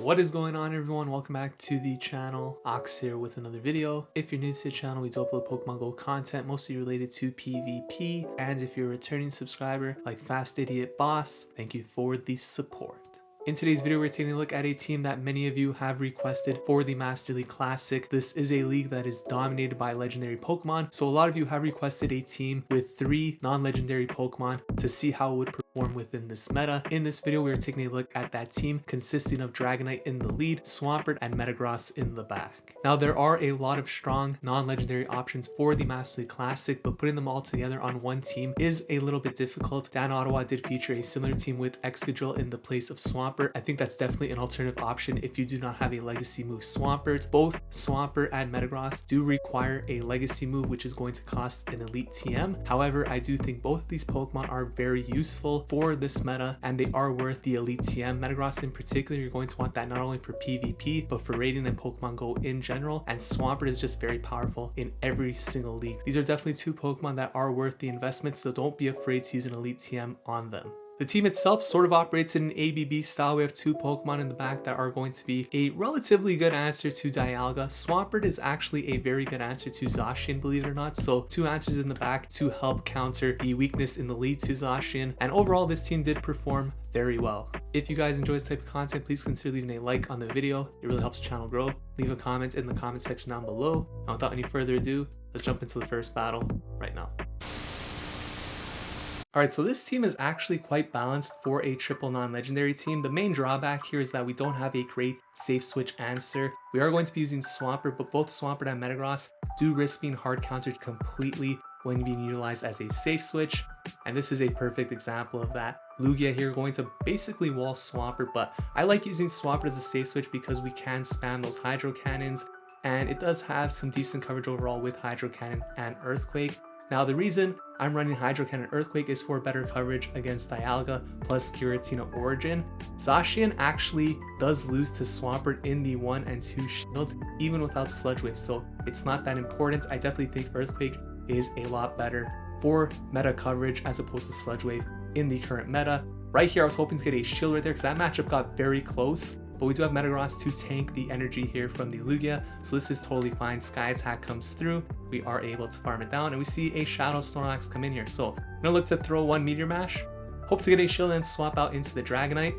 What is going on, everyone? Welcome back to the channel. Ox here with another video. If you're new to the channel, we do upload Pokemon Go content mostly related to PvP, and if you're a returning subscriber like Fast Idiot Boss, thank you for the support. In today's video, we're taking a look at a team that many of you have requested for the Master League Classic. This is a league that is dominated by legendary Pokemon, so a lot of you have requested a team with 3 non-legendary Pokemon to see how it would perform within this meta. In this video, we are taking a look at that team consisting of Dragonite in the lead, Swampert and Metagross in the back. Now, there are a lot of strong non-legendary options for the Master League Classic, but putting them all together on one team is a little bit difficult. Dan Ottawa did feature a similar team with Excadrill in the place of Swampert. I think that's definitely an alternative option if you do not have a legacy move Swampert. Both Swampert and Metagross do require a legacy move, which is going to cost an elite TM. However, I do think both of these Pokemon are very useful for this meta, and they are worth the elite TM. Metagross in particular, you're going to want that not only for PvP, but for raiding and Pokemon Go in general, and Swampert is just very powerful in every single league. These are definitely 2 Pokemon that are worth the investment, so don't be afraid to use an elite TM on them. The team itself sort of operates in an ABB style. We have 2 Pokemon in the back that are going to be a relatively good answer to Dialga. Swampert is actually a very good answer to Zacian, believe it or not. So 2 answers in the back to help counter the weakness in the lead to Zacian. And overall, this team did perform very well. If you guys enjoy this type of content, please consider leaving a like on the video. It really helps the channel grow. Leave a comment in the comment section down below. And without any further ado, let's jump into the first battle right now. Alright, so this team is actually quite balanced for a triple non-legendary team. The main drawback here is that we don't have a great safe switch answer. We are going to be using Swampert, but both Swampert and Metagross do risk being hard countered completely when being utilized as a safe switch, and this is a perfect example of that. Lugia here going to basically wall Swampert, but I like using Swampert as a safe switch because we can spam those Hydro Cannons, and it does have some decent coverage overall with Hydro Cannon and Earthquake. Now, the reason I'm running Hydro Cannon Earthquake is for better coverage against Dialga plus Giratina Origin. Zacian actually does lose to Swampert in the 1 and 2 shields, even without Sludge Wave, so it's not that important. I definitely think Earthquake is a lot better for meta coverage as opposed to Sludge Wave in the current meta. Right here, I was hoping to get a shield right there because that matchup got very close. But we do have Metagross to tank the energy here from the Lugia, so this is totally fine. Sky Attack comes through, we are able to farm it down, and we see a Shadow Snorlax come in here. So I'm gonna look to throw 1 Meteor Mash, hope to get a shield and swap out into the Dragonite.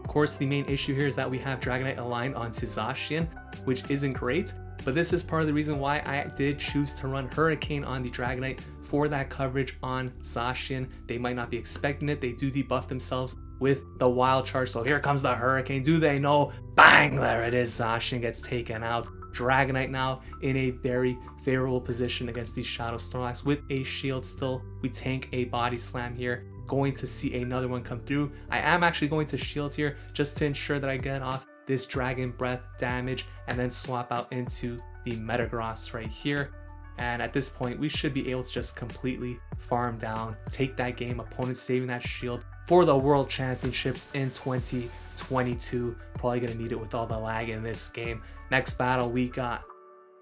Of course, the main issue here is that we have Dragonite aligned onto Zacian, which isn't great, but this is part of the reason why I did choose to run Hurricane on the Dragonite for that coverage on Zacian. They might not be expecting it, they do debuff themselves with the Wild Charge, so here comes the Hurricane. Do they know? Bang! There it is. Zacian gets taken out. Dragonite now in a very favorable position against these Shadow Snorlax with a shield still. We tank a Body Slam here. Going to see another one come through. I am actually going to shield here just to ensure that I get off this Dragon Breath damage and then swap out into the Metagross right here. And at this point, we should be able to just completely farm down, take that game, opponent saving that shield for the World Championships in 2022. Probably gonna need it with all the lag in this game. Next battle, we got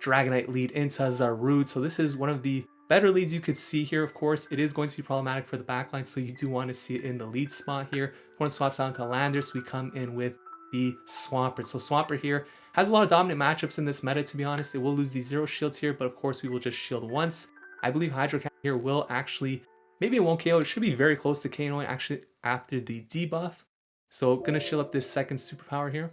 Dragonite lead into Zarude. So this is one of the better leads you could see here. Of course, it is going to be problematic for the backline, so you do want to see it in the lead spot here. One swaps out into Landers, we come in with the Swampert. So Swampert here has a lot of dominant matchups in this meta, to be honest. It will lose the 0 shields here, but of course we will just shield once. I believe Hydro Cannon here will actually, maybe it won't KO. It should be very close to KOing actually after the debuff. So gonna shield up this second superpower here.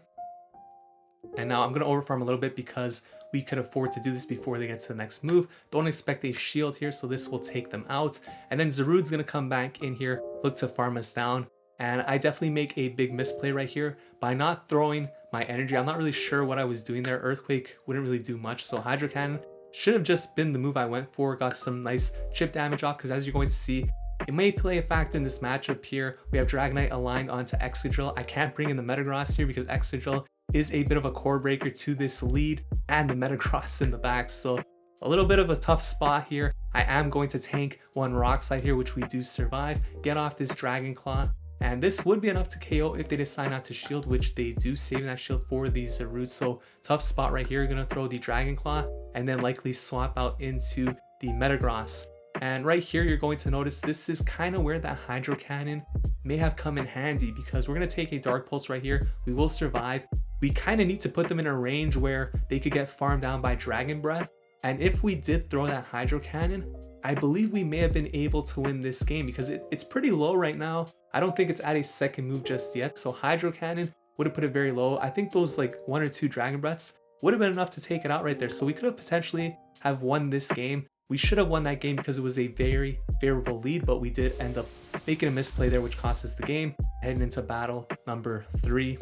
And now I'm gonna overfarm a little bit because we could afford to do this before they get to the next move. Don't expect a shield here, so this will take them out. And then Zarude's gonna come back in here, look to farm us down. And I definitely make a big misplay right here by not throwing my energy. I'm not really sure what I was doing there. Earthquake wouldn't really do much, so Hydro Cannon should have just been the move I went for. Got some nice chip damage off because, as you're going to see, it may play a factor in this matchup here. We have Dragonite aligned onto Excadrill. I can't bring in the Metagross here because Excadrill is a bit of a core breaker to this lead, and the Metagross in the back, so a little bit of a tough spot here. I am going to tank 1 Rock Slide here, which we do survive, get off this Dragon Claw, and this would be enough to KO if they decide not to shield, which they do, saving that shield for the Zarude. So tough spot right here. Gonna throw the Dragon Claw and then likely swap out into the Metagross. And right here, you're going to notice this is kind of where that Hydro Cannon may have come in handy, because we're going to take a Dark Pulse right here. We will survive. We kind of need to put them in a range where they could get farmed down by Dragon Breath. And if we did throw that Hydro Cannon, I believe we may have been able to win this game, because it's pretty low right now. I don't think it's at a second move just yet. So Hydro Cannon would have put it very low. I think those like 1 or 2 Dragon Breaths would have been enough to take it out right there. So we could have potentially have won this game. We should have won that game because it was a very favorable lead, but we did end up making a misplay there, which cost us the game. Heading into battle number 3.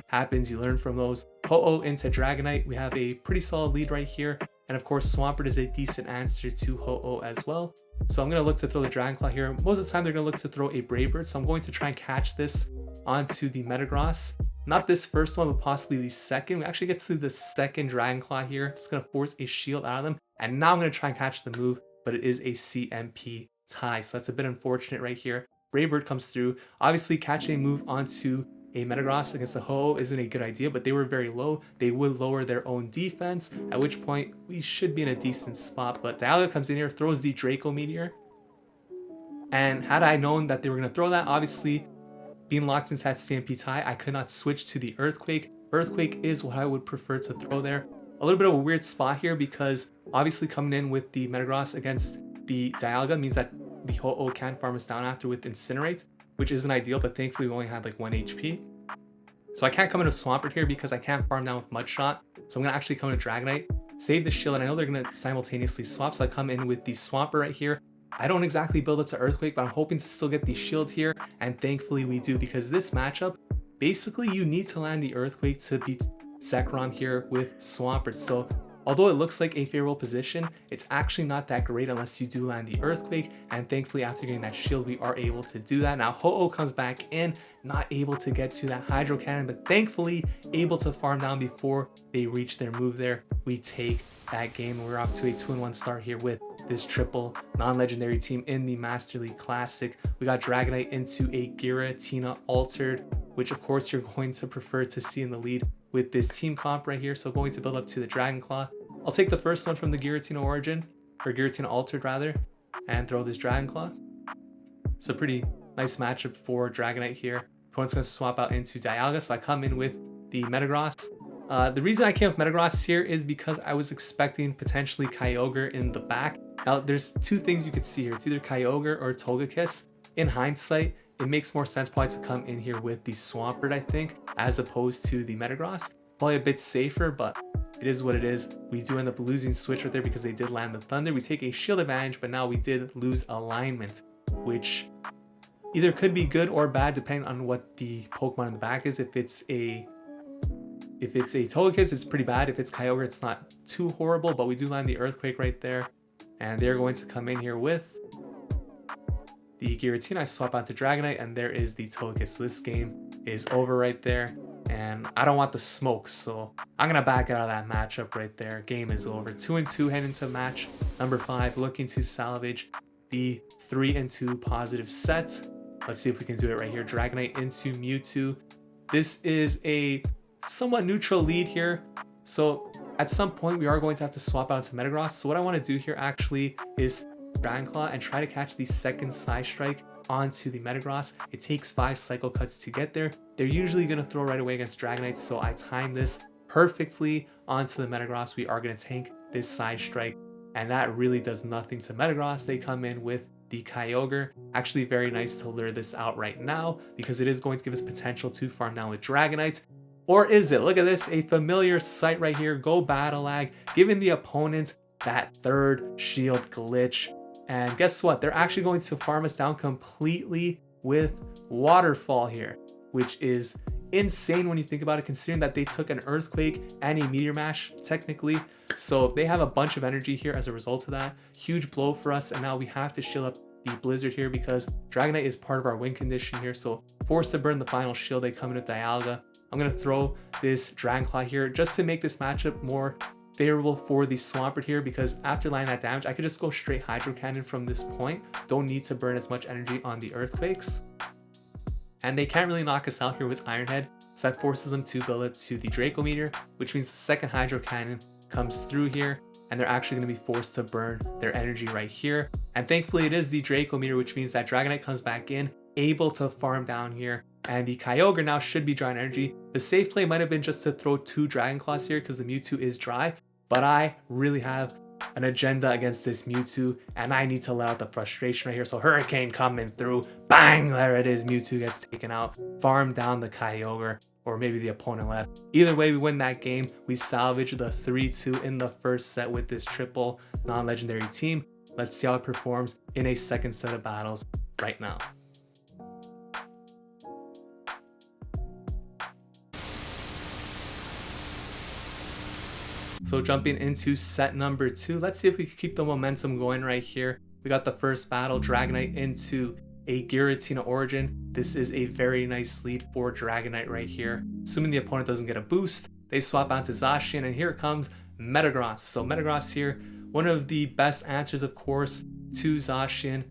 Happens, you learn from those. Ho-Oh into Dragonite. We have a pretty solid lead right here. And of course, Swampert is a decent answer to Ho-Oh as well. So I'm going to look to throw the Dragon Claw here. Most of the time, they're going to look to throw a Brave Bird. So I'm going to try and catch this onto the Metagross. Not this first one, but possibly the second. We actually get to the second Dragon Claw here. It's going to force a shield out of them. And now I'm going to try and catch the move, but it is a CMP tie. So that's a bit unfortunate right here. Brave Bird comes through. Obviously, catching a move onto a Metagross against the Ho-Oh isn't a good idea, but they were very low. They would lower their own defense, at which point we should be in a decent spot. But Dialga comes in here, throws the Draco Meteor. And had I known that they were going to throw that, obviously, being locked into that CMP tie, I could not switch to the Earthquake. Earthquake is what I would prefer to throw there. A little bit of a weird spot here, because obviously coming in with the Metagross against the Dialga means that the Ho-Oh can farm us down after with Incinerate, which isn't ideal, but thankfully we only had like 1 HP. So I can't come into Swampert here because I can't farm down with Mud Shot. So I'm going to actually come into Dragonite, save the shield, and I know they're going to simultaneously swap, so I come in with the Swampert right here. I don't exactly build up to Earthquake, but I'm hoping to still get the shield here, and thankfully we do, because this matchup, basically you need to land the Earthquake to beat Zekrom here with Swampert. So although it looks like a favorable position, it's actually not that great unless you do land the Earthquake, and thankfully after getting that shield, we are able to do that. Now Ho-Oh comes back in, not able to get to that Hydro Cannon, but thankfully able to farm down before they reach their move there. We take that game, and we're off to a 2-1 start here with this triple non-legendary team in the Master League Classic. We got Dragonite into a Giratina Altered, which of course you're going to prefer to see in the lead with this team comp right here. So going to build up to the Dragon Claw. I'll take the first one from the Giratina Origin, or Giratina Altered rather, and throw this Dragon Claw. It's a pretty nice matchup for Dragonite here. Opponent's going to swap out into Dialga, so I come in with the Metagross. The reason I came with Metagross here is because I was expecting potentially Kyogre in the back. Now, there's 2 things you could see here. It's either Kyogre or Togekiss. In hindsight, it makes more sense probably to come in here with the Swampert, I think, as opposed to the Metagross. Probably a bit safer, but it is what it is. We do end up losing switch right there because they did land the Thunder. We take a shield advantage, but now we did lose alignment, which either could be good or bad depending on what the Pokemon in the back is. If it's a Togekiss, it's pretty bad. If it's Kyogre, it's not too horrible, but we do land the Earthquake right there. And they're going to come in here with the Giratina. I swap out to Dragonite, and there is the Togekiss. So this game is over right there, and I don't want the smokes, so I'm going to back out of that matchup right there. Game is over. 2-2 heading into match number 5, looking to salvage the 3-2 positive set. Let's see if we can do it right here. Dragonite into Mewtwo. This is a somewhat neutral lead here, so at some point we are going to have to swap out to Metagross. So what I want to do here actually is Dragon Claw and try to catch the second Psy Strike onto the Metagross. It takes 5 Cycle Cuts to get there. They're usually going to throw right away against Dragonite, so I time this perfectly onto the Metagross. We are going to tank this Psy Strike, and that really does nothing to Metagross. They come in with the Kyogre. Actually very nice to lure this out right now, because it is going to give us potential to farm down with Dragonite. Or is it? Look at this, a familiar sight right here. Go Battle Lag, giving the opponent that 3rd shield glitch. And guess what? They're actually going to farm us down completely with Waterfall here, which is insane when you think about it, considering that they took an Earthquake and a Meteor Mash, technically. So they have a bunch of energy here as a result of that. Huge blow for us, and now we have to shield up the Blizzard here because Dragonite is part of our win condition here. So forced to burn the final shield, they come in with Dialga. I'm going to throw this Dragon Claw here just to make this matchup more favorable for the Swampert here, because after landing that damage, I could just go straight Hydro Cannon from this point. Don't need to burn as much energy on the Earthquakes. And they can't really knock us out here with Iron Head, so that forces them to build up to the Draco Meteor, which means the second Hydro Cannon comes through here, and they're actually going to be forced to burn their energy right here. And thankfully it is the Draco meter, which means that Dragonite comes back in, able to farm down here. And the Kyogre now should be dry energy. The safe play might have been just to throw 2 Dragon Claws here because the Mewtwo is dry. But I really have an agenda against this Mewtwo, and I need to let out the frustration right here. So Hurricane coming through, bang, there it is. Mewtwo gets taken out, farm down the Kyogre, or maybe the opponent left. Either way, we win that game. We salvage the 3-2 in the first set with this triple non-legendary team. Let's see how it performs in a second set of battles right now. So jumping into set number 2, let's see if we can keep the momentum going right here. We got the first battle, Dragonite into a Giratina Origin. This is a very nice lead for Dragonite right here. Assuming the opponent doesn't get a boost, they swap out to Zacian, and here comes Metagross. So Metagross here, one of the best answers, of course, to Zacian.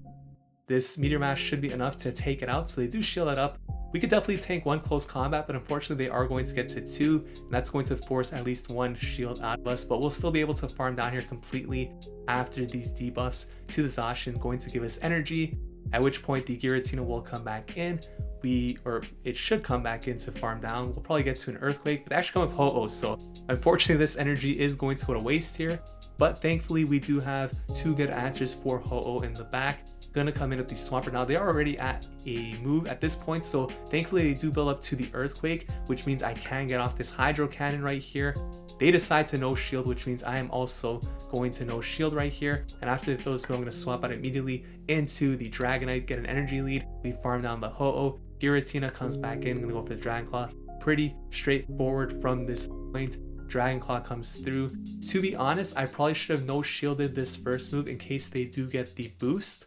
This Meteor Mash should be enough to take it out, so they do shield it up. We could definitely tank 1 close combat, but unfortunately they are going to get to 2, and that's going to force at least 1 shield out of us, but we'll still be able to farm down here completely after these debuffs to the Zacian, going to give us energy, at which point the Giratina will come back in. It should come back in to farm down. We'll probably get to an Earthquake, but they actually come with Ho-Oh, so unfortunately this energy is going to go to waste here, but thankfully we do have 2 good answers for Ho-Oh in the back. Gonna come in with the Swampert. Now they are already at a move at this point, so thankfully they do build up to the Earthquake, which means I can get off this Hydro Cannon right here. They decide to no shield, which means I am also going to no shield right here. And after they throw this, I'm going to swap out immediately into the Dragonite, get an energy lead. We farm down the Ho-Oh. Giratina comes back in. I'm gonna go for the Dragon Claw. Pretty straightforward from this point. Dragon Claw comes through. To be honest, I probably should have no shielded this first move in case they do get the boost,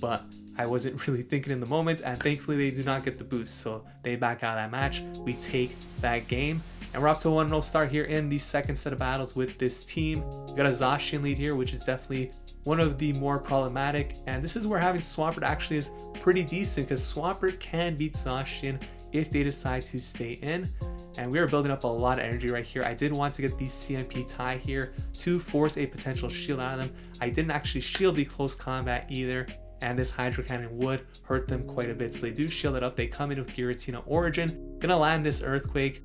but I wasn't really thinking in the moment, and thankfully they do not get the boost, so they back out of that match. We take that game, and we're up to a 1-0 start here in the second set of battles with this team. We got a Zacian lead here, which is definitely one of the more problematic, and this is where having Swampert actually is pretty decent, because Swampert can beat Zacian if they decide to stay in. And we are building up a lot of energy right here. I did want to get the CMP tie here to force a potential shield out of them. I didn't actually shield the close combat either, and this Hydro Cannon would hurt them quite a bit. So they do shield it up. They come in with Giratina Origin. Gonna land this Earthquake.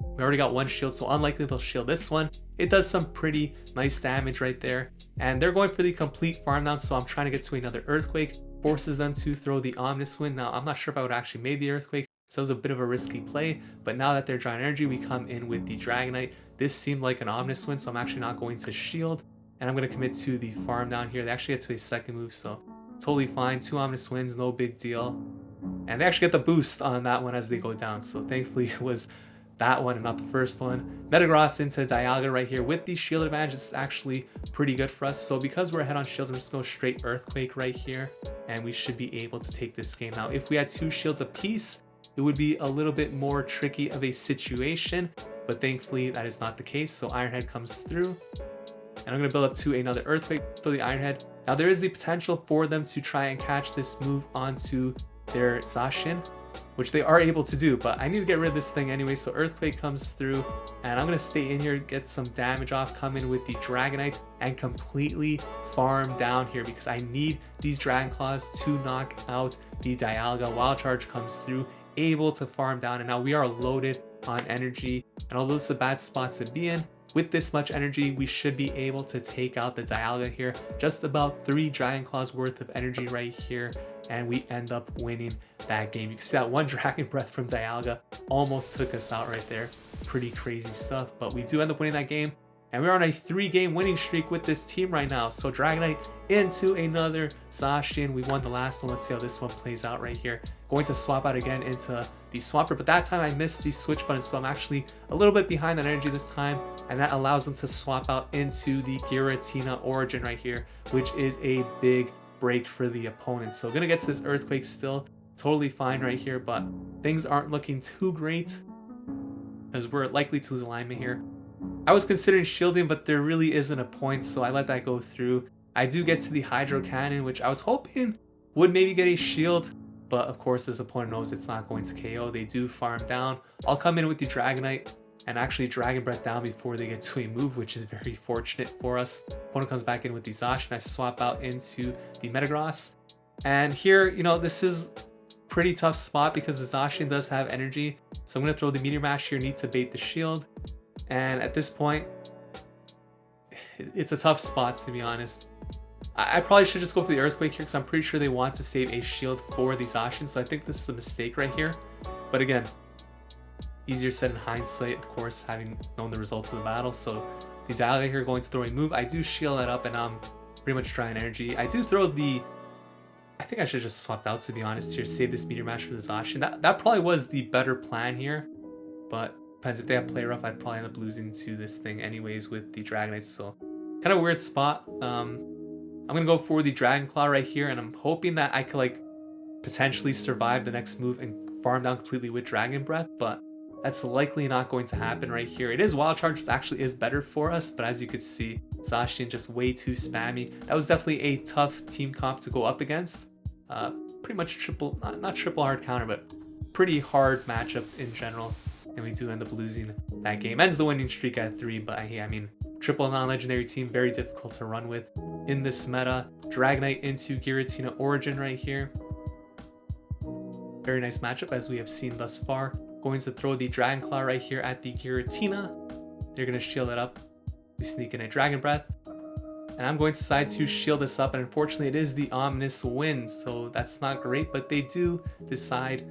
We already got 1 shield, so unlikely they'll shield this one. It does some pretty nice damage right there. And they're going for the complete farm down, so I'm trying to get to another Earthquake. Forces them to throw the Omniswin. Now, I'm not sure if I would actually made the Earthquake, so it was a bit of a risky play, but now that they're dry energy, we come in with the Dragonite. This seemed like an Omniswin, so I'm actually not going to shield, and I'm going to commit to the farm down here. They actually get to a second move, so totally fine. 2 Omniswins, no big deal. And they actually get the boost on that one as they go down, so thankfully it was that one and not the first one. Metagross into Dialga right here with the shield advantage. This is actually pretty good for us. So because we're ahead on shields, I'm just going to go straight Earthquake right here, and we should be able to take this game. Now, if we had 2 shields apiece, it would be a little bit more tricky of a situation, but thankfully that is not the case. So Iron Head comes through, and I'm going to build up to another Earthquake, throw the Iron Head. Now there is the potential for them to try and catch this move onto their Zacian, which they are able to do, but I need to get rid of this thing anyway. So Earthquake comes through, and I'm going to stay in here, get some damage off, come in with the Dragonite, and completely farm down here because I need these Dragon Claws to knock out the Dialga. Wild Charge comes through, able to farm down, and now we are loaded on energy. And although it's a bad spot to be in, with this much energy, we should be able to take out the Dialga here. Just about 3 Dragon Claws worth of energy right here, and we end up winning that game. You can see that 1 Dragon Breath from Dialga almost took us out right there. Pretty crazy stuff, but we do end up winning that game. And we're on a 3-game winning streak with this team right now. So Dragonite into another Zacian. We won the last one. Let's see how this one plays out right here. Going to swap out again into the Swampert, but that time I missed the switch button, so I'm actually a little bit behind on energy this time, and that allows them to swap out into the Giratina Origin right here, which is a big break for the opponent. So gonna get to this Earthquake still. Totally fine right here, but things aren't looking too great as we're likely to lose alignment here. I was considering shielding, but there really isn't a point, so I let that go through. I do get to the Hydro Cannon, which I was hoping would maybe get a shield, but of course this opponent knows it's not going to KO. They do farm down. I'll come in with the Dragonite, and actually Dragon Breath down before they get to a move, which is very fortunate for us. Opponent comes back in with the Zacian. I swap out into the Metagross. And here, you know, this is pretty tough spot because the Zacian does have energy. So I'm going to throw the Meteor Mash here, need to bait the shield. And at this point, it's a tough spot, to be honest. I probably should just go for the Earthquake here because I'm pretty sure they want to save a shield for the Zacian. So I think this is a mistake right here. But again, easier said in hindsight, of course, having known the results of the battle. So the Dialga here going to throw a move. I do shield that up and I'm pretty much drying energy. I do throw the... I think I should have just swapped out, to be honest here. Save this Meteor Mash for the Zacian. That probably was the better plan here. But depends, if they have Play Rough, I'd probably end up losing to this thing anyways with the Dragonite. So kind of a weird spot. I'm going to go for the Dragon Claw right here. And I'm hoping that I could like potentially survive the next move and farm down completely with Dragon Breath. But that's likely not going to happen right here. It is Wild Charge, which actually is better for us. But as you could see, Zacian just way too spammy. That was definitely a tough team comp to go up against. Pretty much triple, not triple hard counter, but pretty hard matchup in general. And we do end up losing that game. Ends the winning streak at 3, but I mean, triple non-legendary team, very difficult to run with in this meta. Dragonite into Giratina Origin right here. Very nice matchup as we have seen thus far. Going to throw the Dragon Claw right here at the Giratina. They're going to shield it up. We sneak in a Dragon Breath. And I'm going to decide to shield this up. And unfortunately, it is the ominous wind. So that's not great. But they do decide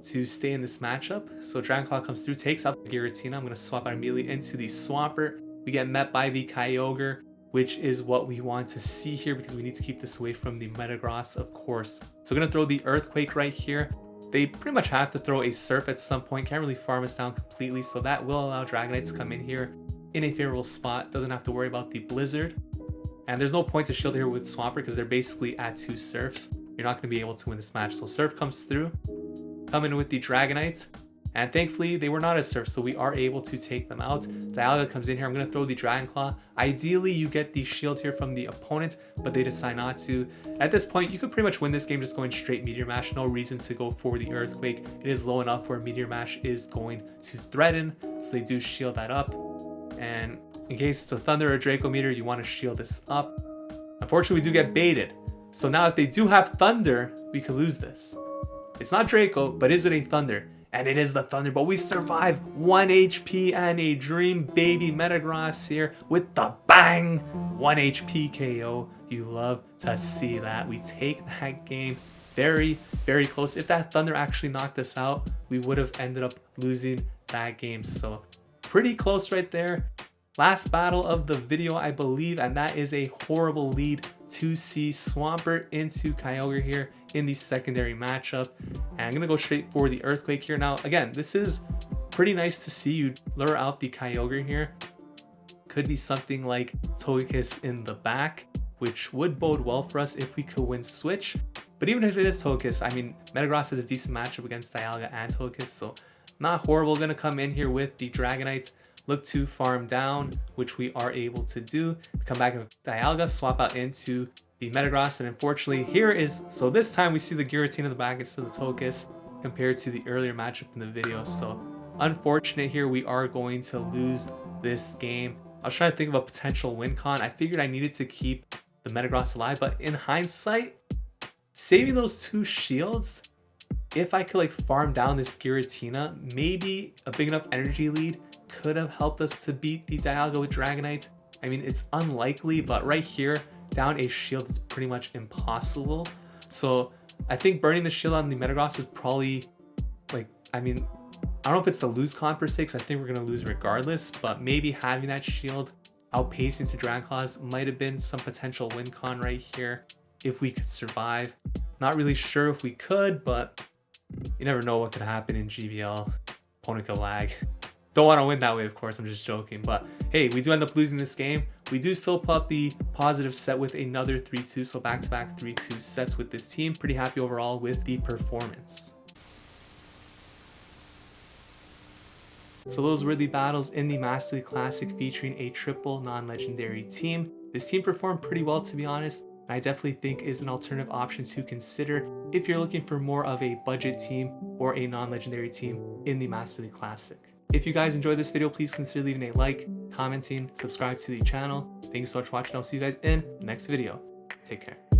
to stay in this matchup. So Dragon Claw comes through, takes out the Giratina. I'm going to swap out immediately into the Swampert. We get met by the Kyogre, which is what we want to see here because we need to keep this away from the Metagross, of course. So I'm going to throw the Earthquake right here. They pretty much have to throw a Surf at some point. Can't really farm us down completely. So that will allow Dragonite to come in here in a favorable spot. Doesn't have to worry about the Blizzard. And there's no point to shield here with Swampert because they're basically at 2 Surfs. You're not going to be able to win this match. So Surf comes through. Come in with the Dragonite. And thankfully, they were not a Surf, so we are able to take them out. Dialga comes in here. I'm going to throw the Dragon Claw. Ideally, you get the shield here from the opponent, but they decide not to. At this point, you could pretty much win this game just going straight Meteor Mash. No reason to go for the Earthquake. It is low enough where Meteor Mash is going to threaten, so they do shield that up. And in case it's a Thunder or Draco Meteor, you want to shield this up. Unfortunately, we do get baited. So now if they do have Thunder, we could lose this. It's not Draco, but is it a Thunder? And it is the Thunder, but we survive 1 HP and a Dream Baby Metagross here with the bang 1 HP KO. You love to see that. We take that game very, very close. If that Thunder actually knocked us out, we would have ended up losing that game. So pretty close right there. Last battle of the video, I believe, and that is a horrible lead to see Swampert into Kyogre here in the secondary matchup. And I'm going to go straight for the Earthquake here. Now, again, this is pretty nice to see you lure out the Kyogre here. Could be something like Togekiss in the back, which would bode well for us if we could win Switch. But even if it is Togekiss, I mean, Metagross has a decent matchup against Dialga and Togekiss, so not horrible. Going to come in here with the Dragonite. Look to farm down, which we are able to do. Come back with Dialga, swap out into the Metagross, and unfortunately here is, so this time we see the Giratina in the back instead of the Togekiss compared to the earlier matchup in the video. So unfortunate here, we are going to lose this game. I was trying to think of a potential win con. I figured I needed to keep the Metagross alive, but in hindsight, saving those 2 shields, if I could like farm down this Giratina, maybe a big enough energy lead could have helped us to beat the Dialga with Dragonite. I mean, it's unlikely, but right here, down a shield is pretty much impossible. So I think burning the shield on the Metagross is probably like, I mean, I don't know if it's the lose con per se, because I think we're going to lose regardless, but maybe having that shield outpacing to Dragon Claws might have been some potential win con right here if we could survive. Not really sure if we could, but you never know what could happen in GBL. Opponent could lag. Don't want to win that way, of course, I'm just joking. But hey, we do end up losing this game. We do still pull out the positive set with another 3-2, so back-to-back 3-2 sets with this team. Pretty happy overall with the performance. So those were the battles in the Mastery Classic featuring a triple non-legendary team. This team performed pretty well, to be honest, and I definitely think is an alternative option to consider if you're looking for more of a budget team or a non-legendary team in the Mastery Classic. If you guys enjoyed this video, please consider leaving a like, commenting, subscribe to the channel. Thank you so much for watching. I'll see you guys in the next video. Take care.